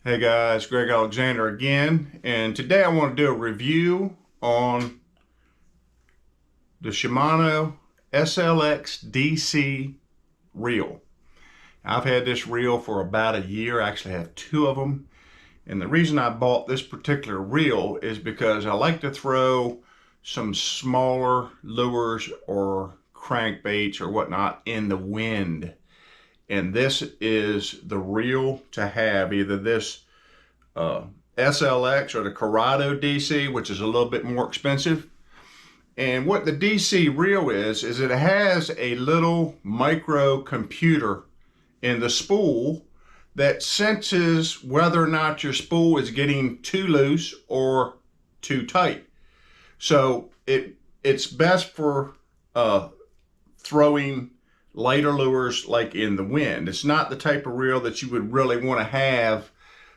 Hey guys, Greg Alexander again, and today I want to do a review on the Shimano SLX DC reel. I've had this reel for about a year. I actually have two of them, and the reason I bought this particular reel is because I like to throw some smaller lures or crankbaits or whatnot in the wind. And this is the reel to have, either this SLX or the Corrado DC, which is a little bit more expensive. And what the DC reel is it has a little micro computer in the spool that senses whether or not your spool is getting too loose or too tight. So it's best for throwing lighter lures like in the wind. It's not the type of reel that you would really want to have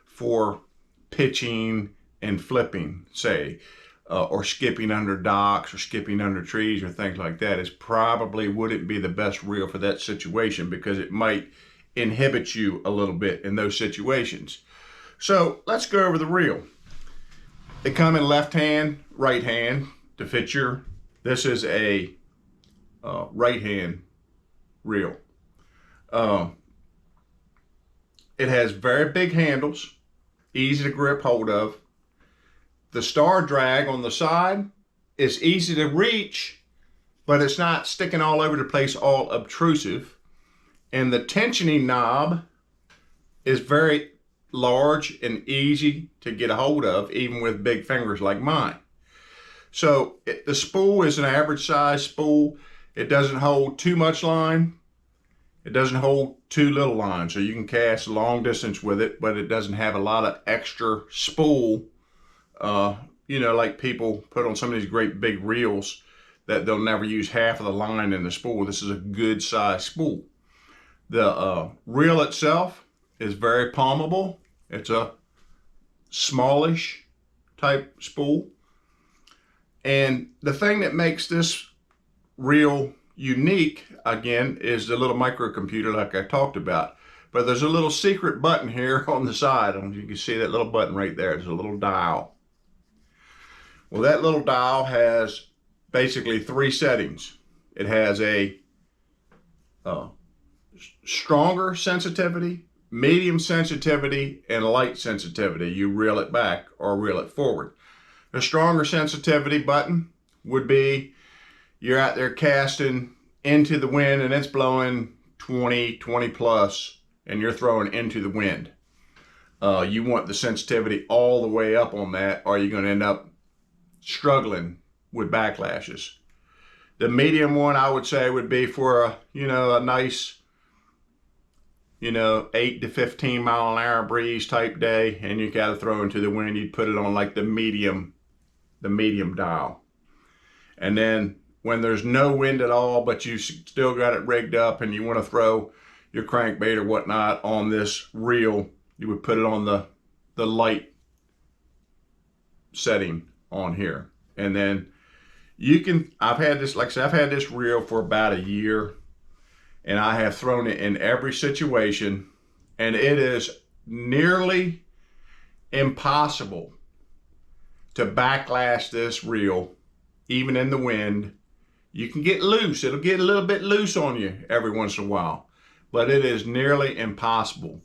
for pitching and flipping, say, or skipping under docks or skipping under trees or things like that. It probably wouldn't be the best reel for that situation because it might inhibit you a little bit in those situations. So let's go over the reel. They come in left hand, right hand to fit your, this is a right hand reel. It has very big handles, easy to grip hold of. The star drag on the side is easy to reach, but it's not sticking all over the place, all obtrusive. And the tensioning knob is very large and easy to get a hold of, even with big fingers like mine. So the spool is an average size spool. It doesn't hold too much line. It doesn't hold too little line, so you can cast long distance with it, but it doesn't have a lot of extra spool, like people put on some of these great big reels that they'll never use half of the line in the spool. This is a good size spool. The reel itself is very palmable. It's a smallish type spool. And the thing that makes this reel unique, again, is the little microcomputer like I talked about. But there's a little secret button here on the side. You can see that little button right there. There's a little dial. Well, that little dial has basically three settings. It has a stronger sensitivity, medium sensitivity, and light sensitivity. You reel it back or reel it forward. The stronger sensitivity button would be you're out there casting into the wind and it's blowing 20 plus, and you're throwing into the wind. You want the sensitivity all the way up on that, or you're going to end up struggling with backlashes. The medium one, I would say, would be for a nice 8 to 15 mile an hour breeze type day, and you got to throw into the wind. You'd put it on like the medium dial. And then when there's no wind at all, but you still got it rigged up and you want to throw your crankbait or whatnot on this reel, you would put it on the light setting on here. And then you can, I've had this, like I said, I've had this reel for about a year, and I have thrown it in every situation, and it is nearly impossible to backlash this reel, even in the wind. You can get loose. It'll get a little bit loose on you every once in a while, but it is nearly impossible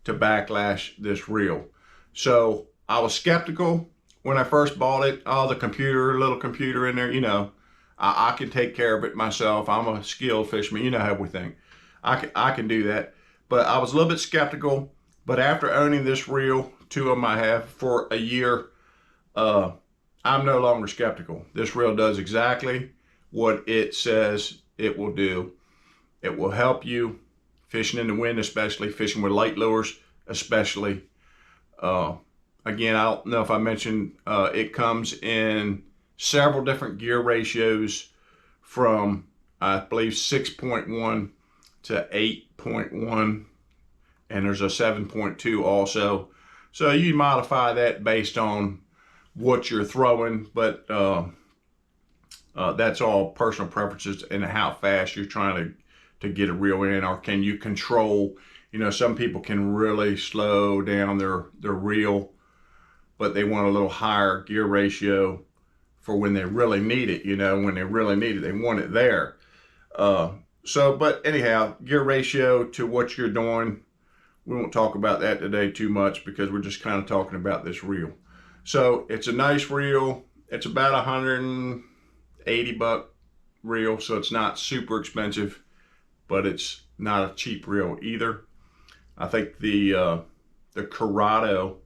to backlash this reel. So I was skeptical when I first bought it. Oh, the computer, little computer in there, I can take care of it myself. I'm a skilled fisherman. You know how we think. I can do that. But I was a little bit skeptical. But after owning this reel, two of them I have for a year, I'm no longer skeptical. This reel does exactly what it says it will do. It will help you fishing in the wind, especially fishing with light lures, especially. Again, I don't know if I mentioned, it comes in several different gear ratios from, I believe, 6.1 to 8.1, and there's a 7.2 also. So you modify that based on what you're throwing, but that's all personal preferences and how fast you're trying to get a reel in, or can you control You know, some people can really slow down their reel, but they want a little higher gear ratio for when they really need it. You know, when they really need it, they want it there. But anyhow, gear ratio to what you're doing, we won't talk about that today too much because we're just kind of talking about this reel. So it's a nice reel. It's about $180 reel, so it's not super expensive, but it's not a cheap reel either. I think the Corrado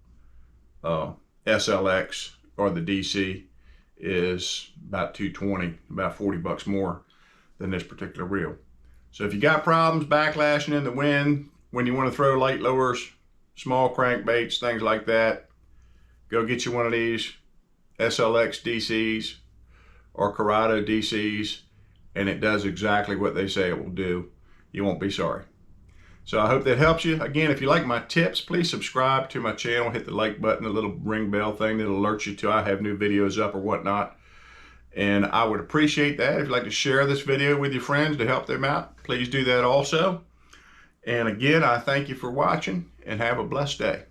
SLX or the DC is about $220, about $40 more than this particular reel. So if you got problems backlashing in the wind, when you want to throw light lowers, small crankbaits, things like that, go get you one of these SLX DCs or Corrado DCs, and it does exactly what they say it will do. You won't be sorry. So I hope that helps you. Again, if you like my tips, please subscribe to my channel, hit the like button, the little ring bell thing that alerts you to I have new videos up or whatnot. And I would appreciate that. If you'd like to share this video with your friends to help them out, please do that also. And again, I thank you for watching and have a blessed day.